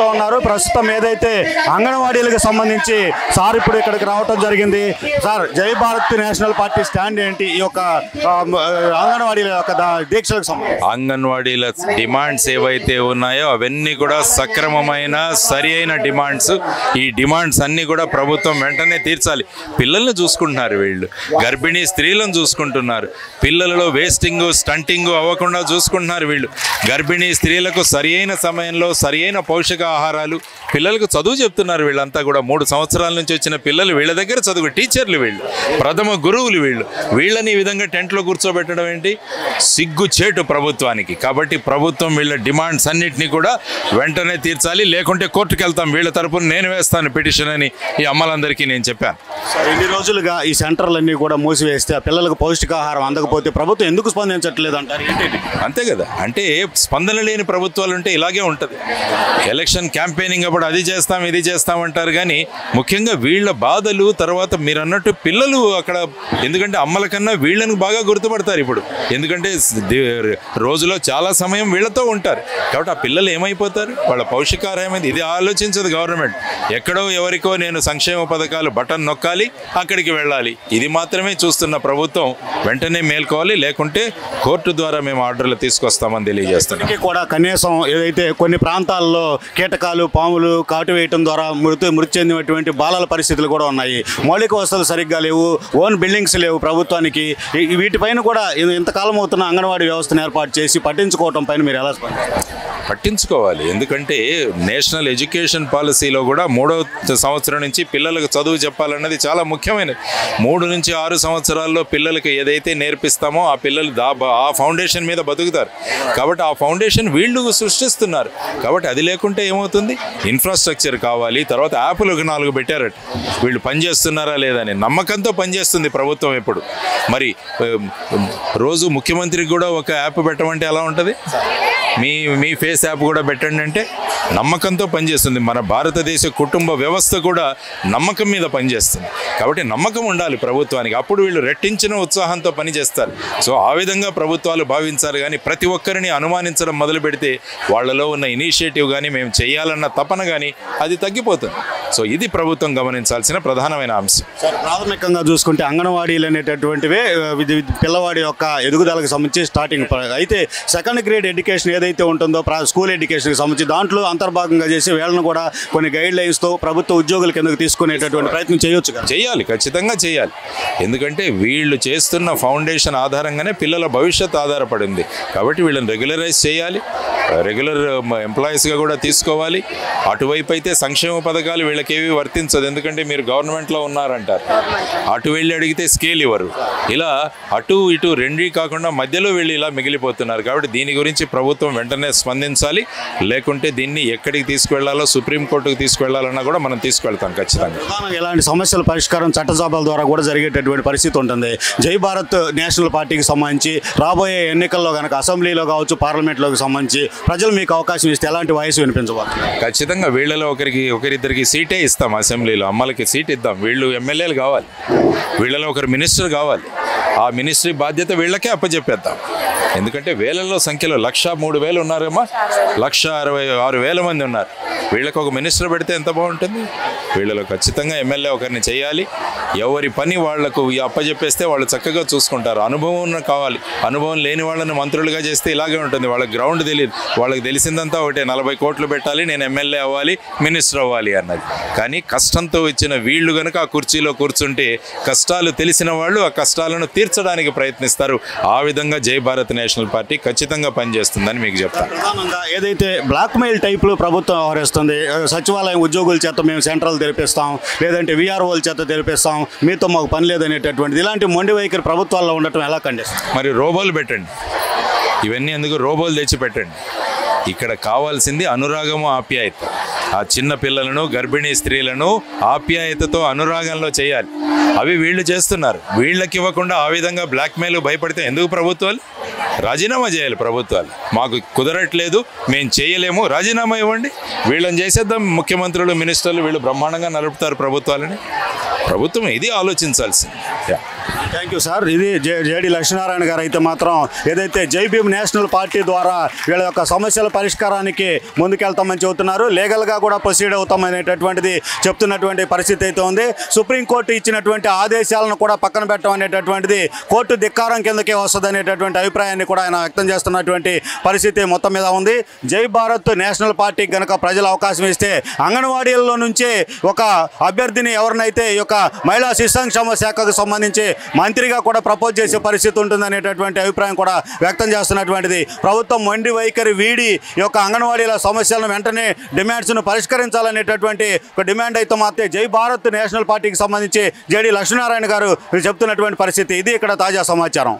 మనతో ఉన్నారు. ప్రస్తుతం ఏదైతే అంగన్వాడీలకు సంబంధించి సార్ ఇప్పుడు ఇక్కడికి రావటం జరిగింది. సార్, జై భారత్ నేషనల్ పార్టీ స్టాండ్ ఏంటి ఈ యొక్క అంగన్వాడీల యొక్క దీక్షలకు సంబంధించి? అంగన్వాడీల డిమాండ్స్ ఏవైతే ఉన్నాయో అవన్నీ కూడా సక్రమమైన సరి అయిన డిమాండ్స్. ఈ డిమాండ్స్ అన్నీ కూడా ప్రభుత్వం వెంటనే తీర్చాలి. పిల్లల్ని చూసుకుంటున్నారు వీళ్ళు, గర్భిణీ స్త్రీలను చూసుకుంటున్నారు, పిల్లలలో వేస్టింగ్ స్టంటింగ్ అవ్వకుండా చూసుకుంటున్నారు వీళ్ళు. గర్భిణీ స్త్రీలకు సరి అయిన సమయంలో సరి అయిన పోషకాహారాలు, పిల్లలకు చదువు చెప్తున్నారు. వీళ్ళంతా కూడా 3 సంవత్సరాల నుంచి వచ్చిన పిల్లలు, వీళ్ళ దగ్గర చదువు టీచర్లు వీళ్ళు, ప్రథమ గురువులు వీళ్ళు. వీళ్ళని ఈ విధంగా టెంట్లో కూర్చోబెట్టడం ఏంటి? సిగ్గు చేటు ప్రభుత్వానికి. కాబట్టి ప్రభుత్వం వీళ్ళ డిమాండ్స్ అన్నింటినీ కూడా వెంటనే తీర్చాలి, లేకుంటే కోర్టుకు వెళ్తాం. వీళ్ళ తరపున నేను వేస్తాను పిటిషన్ అని ఈ అమ్మలందరికీ నేను చెప్పాను. ఇన్ని రోజులుగా ఈ సెంటర్లన్నీ కూడా మూసివేస్తే ఆ పిల్లలకు పౌష్టికాహారం అందకపోతే ప్రభుత్వం ఎందుకు స్పందించట్లేదు అంటారు? అంతే కదా, అంటే స్పందన లేని ప్రభుత్వాలు ఉంటే ఇలాగే ఉంటుంది. ఎలక్షన్ క్యాంపెయినింగ్ అప్పుడు అది చేస్తాం ఇది చేస్తామంటారు, కానీ ముఖ్యంగా వీళ్ళ బాధలు, తర్వాత మీరు అన్నట్టు పిల్లలు అక్కడ, ఎందుకంటే అమ్మల కన్నా వీళ్ళని బాగా గుర్తుపడతారు ఇప్పుడు. ఎందుకంటే రోజులో చాలా సమయం వీళ్ళతో ఉంటారు. కాబట్టి ఆ పిల్లలు ఏమైపోతారు, వాళ్ళ పౌష్టికాహారం ఏమైంది, ఇది ఆలోచించదు గవర్నమెంట్. ఎక్కడో ఎవరికో నేను సంక్షేమ పథకాలు బటన్ నొక్కాలి, అక్కడికి వెళ్ళాలి, ఇది మాత్రమే చూస్తున్న ప్రభుత్వం వెంటనే మేల్కోవాలి. లేకుంటే కోర్టు ద్వారా మేము ఆర్డర్లు తీసుకొస్తామని తెలియజేస్తున్నాం. కూడా కనీసం ఏదైతే కొన్ని ప్రాంతాల్లో కీటకాలు, పాములు కాటు వేయటం ద్వారా మృతి చెందినటువంటి బాలల పరిస్థితులు కూడా ఉన్నాయి. మౌలిక వసతులు సరిగ్గా లేవు, ఓన్ బిల్డింగ్స్ లేవు ప్రభుత్వానికి. వీటిపైన కూడా ఇంతకాలం అవుతున్న అంగన్వాడీ వ్యవస్థను ఏర్పాటు చేసి పట్టించుకోవటం పైన మీరు ఎలా పట్టించుకోవాలి? ఎందుకంటే నేషనల్ ఎడ్యుకేషన్ పాలసీలో కూడా 3వ సంవత్సరం నుంచి పిల్లలకు చదువు చెప్పాలన్నది చాలా ముఖ్యమైనది. 3 నుంచి 6 సంవత్సరాల్లో పిల్లలకు ఏదైతే నేర్పిస్తామో ఆ పిల్లలు ఆ ఫౌండేషన్ మీద బతుకుతారు. కాబట్టి ఆ ఫౌండేషన్ వీళ్ళు సృష్టిస్తున్నారు. కాబట్టి అది లేకుంటే ఏమవుతుంది? ఇన్ఫ్రాస్ట్రక్చర్ కావాలి. తర్వాత యాప్లు 4 పెట్టారట, వీళ్ళు పనిచేస్తున్నారా లేదని నమ్మకంతో పనిచేస్తుంది ప్రభుత్వం ఎప్పుడు. మరి రోజు ముఖ్యమంత్రికి కూడా ఒక యాప్ పెట్టమంటే ఎలా ఉంటుంది? మీ ఫేస్ యాప్ కూడా పెట్టండి అంటే నమ్మకంతో పనిచేస్తుంది. మన భారతదేశ కుటుంబ వ్యవస్థ కూడా నమ్మకం మీద పనిచేస్తుంది. కాబట్టి నమ్మకం ఉండాలి ప్రభుత్వానికి, అప్పుడు వీళ్ళు రెట్టించిన ఉత్సాహంతో పనిచేస్తారు. సో ఆ విధంగా ప్రభుత్వాలు భావించాలి. కానీ ప్రతి ఒక్కరిని అనుమానించడం మొదలు పెడితే వాళ్ళలో ఉన్న ఇనిషియేటివ్ కానీ, మేము చేయాలన్న తపన కానీ అది తగ్గిపోతుంది. సో ఇది ప్రభుత్వం గమనించాల్సిన ప్రధానమైన అంశం. ప్రాథమికంగా చూసుకుంటే అంగన్వాడీలు అనేటటువంటివే పిల్లవాడి యొక్క ఎదుగుదలకు సంబంధించి స్టార్టింగ్. అయితే సెకండ్ గ్రేడ్ ఎడ్యుకేషన్ ఏదైతే ఉంటుందో స్కూల్ ఎడ్యుకేషన్కి సంబంధించి దాంట్లో అంతర్భాగంగా చేసి వీళ్ళను కూడా కొన్ని గైడ్ లైన్స్తో ప్రభుత్వ ఉద్యోగుల కిందకు తీసుకునేటటువంటి ప్రయత్నం చేయొచ్చు కదా? చేయాలి, ఖచ్చితంగా చేయాలి. ఎందుకంటే వీళ్ళు చేస్తున్న ఫౌండేషన్ ఆధారంగానే పిల్లల భవిష్యత్తు ఆధారపడింది. కాబట్టి వీళ్ళని రెగ్యులరైజ్ చేయాలి, రెగ్యులర్ ఎంప్లాయీస్గా కూడా తీసుకోవాలి. అటువైపు అయితే సంక్షేమ పథకాలు వీళ్ళకేవి వర్తించదు, ఎందుకంటే మీరు గవర్నమెంట్లో ఉన్నారంటారు. అటు వెళ్ళి అడిగితే స్కేల్ ఇవ్వరు. ఇలా అటు ఇటు రెండీ కాకుండా మధ్యలో వీళ్ళు ఇలా మిగిలిపోతున్నారు. కాబట్టి దీని గురించి ప్రభుత్వం వెంటనే స్పందించాలి. లేకుంటే దీన్ని ఎక్కడికి తీసుకువెళ్లాలో, సుప్రీంకోర్టుకు తీసుకువెళ్లాలన్నా కూడా మనం తీసుకువెళ్తాం ఖచ్చితంగా. ఇలాంటి సమస్యల పరిష్కారం చట్టసభల ద్వారా కూడా జరిగేటటువంటి పరిస్థితి ఉంటుంది. జై భారత్ నేషనల్ పార్టీకి సంబంధించి రాబోయే ఎన్నికల్లో కనుక అసెంబ్లీలో కావచ్చు, పార్లమెంట్లోకి సంబంధించి ప్రజలు మీకు అవకాశం ఇస్తే ఎలాంటి వాయిస్ వినిపించబోతుంది? ఖచ్చితంగా వీళ్ళలో ఒకరిద్దరికి సీటే ఇస్తాం. అసెంబ్లీలో అమ్మలకి సీట్ ఇద్దాం. వీళ్ళు ఎమ్మెల్యేలు కావాలి, వీళ్ళలో ఒకరు మినిస్టర్ కావాలి. ఆ మినిస్ట్రీ బాధ్యత వీళ్ళకే అప్పచెప్పేద్దాం. ఎందుకంటే వేలల్లో సంఖ్యలో 1,03,000 ఉన్నారేమో, 1,66,000 మంది ఉన్నారు. వీళ్ళకి ఒక మినిస్టర్ పెడితే ఎంత బాగుంటుంది? వీళ్ళలో ఖచ్చితంగా ఎమ్మెల్యే ఒకరిని చేయాలి. ఎవరి పని వాళ్లకు అప్పచెప్పేస్తే వాళ్ళు చక్కగా చూసుకుంటారు. అనుభవం కావాలి. అనుభవం లేని వాళ్ళని మంత్రులుగా చేస్తే ఇలాగే ఉంటుంది. వాళ్ళకి గ్రౌండ్ తెలియదు. వాళ్ళకి తెలిసిందంతా ఒకటే, 40 కోట్లు పెట్టాలి, నేను ఎమ్మెల్యే అవ్వాలి, మినిస్టర్ అవ్వాలి అన్నది. కానీ కష్టంతో వచ్చిన వీళ్ళు కనుక ఆ కుర్చీలో కూర్చుంటే కష్టాలు తెలిసిన వాళ్ళు ఆ కష్టాలను తీర్చడానికి ప్రయత్నిస్తారు. ఆ విధంగా జై భారత్ నేషనల్ పార్టీ ఖచ్చితంగా పనిచేస్తుందని మీకు చెప్తాను. ప్రధానంగా ఏదైతే బ్లాక్ మెయిల్ టైప్లో ప్రభుత్వం వ్యవహరిస్తుంది, సచివాలయం ఉద్యోగుల చేత మేము సెంట్రల్ తెలిపిస్తాం, లేదంటే వీఆర్ఓల చేత తెలిపిస్తాం, మీతో మాకు పని లేదనేటటువంటిది, ఇలాంటి మొండి వైఖరి ప్రభుత్వాల్లో ఉండటం ఎలా ఖండిస్తాం? మరి రోబోలు పెట్టండి, ఇవన్నీ ఎందుకు? రోబోలు తెచ్చి పెట్టండి. ఇక్కడ కావాల్సింది అనురాగము, ఆప్యాయత. ఆ చిన్న పిల్లలను, గర్భిణీ స్త్రీలను ఆప్యాయతతో అనురాగంలో చేయాలి. అవి వీళ్ళు చేస్తున్నారు. వీళ్ళకి ఇవ్వకుండా ఆ విధంగా బ్లాక్మెయిల్ భయపడితే ఎందుకు? ప్రభుత్వాలు రాజీనామా చేయాలి. ప్రభుత్వాలు మాకు కుదరట్లేదు, మేము చేయలేము, రాజీనామా ఇవ్వండి, వీళ్ళని చేసేద్దాం. ముఖ్యమంత్రులు, మినిస్టర్లు వీళ్ళు బ్రహ్మాండంగా నడుపుతారు ప్రభుత్వాలని. ప్రభుత్వం ఇది ఆలోచించాల్సింది. Thank you sir. ఇది జేడి లక్ష్మీనారాయణ గారు అయితే మాత్రం ఏదైతే జై భీమ్ నేషనల్ పార్టీ ద్వారా వీళ్ళ యొక్క సమస్యల పరిష్కారానికి ముందుకెళ్తామని చెబుతున్నారు. లీగల్గా కూడా ప్రొసీడ్ అవుతామనేటటువంటిది చెప్తున్నటువంటి పరిస్థితి అయితే ఉంది. సుప్రీంకోర్టు ఇచ్చినటువంటి ఆదేశాలను కూడా పక్కన పెట్టడం అనేటటువంటిది కోర్టు ధిక్కారం కిందకే వస్తుంది అనేటటువంటి అభిప్రాయాన్ని కూడా ఆయన వ్యక్తం చేస్తున్నటువంటి పరిస్థితి మొత్తం మీద ఉంది. జై భారత్ నేషనల్ పార్టీకి గనక ప్రజలు అవకాశం ఇస్తే అంగన్వాడీల్లో నుంచే ఒక అభ్యర్థిని ఎవరినైతే ఈ యొక్క మహిళా శిశు సంక్షేమ శాఖకు సంబంధించి మంత్రిగా కూడా ప్రపోజ్ చేసే పరిస్థితి ఉంటుందనేటటువంటి అభిప్రాయం కూడా వ్యక్తం చేస్తున్నటువంటిది. ప్రభుత్వం మొండి వైఖరి వీడి ఈ యొక్క అంగన్వాడీల సమస్యలను వెంటనే డిమాండ్స్ను పరిష్కరించాలనేటటువంటి ఒక డిమాండ్ అయితే మాత్రం జై భారత్ నేషనల్ పార్టీకి సంబంధించి జేడి లక్ష్మీనారాయణ గారు చెప్తున్నటువంటి పరిస్థితి. ఇది ఇక్కడ తాజా సమాచారం.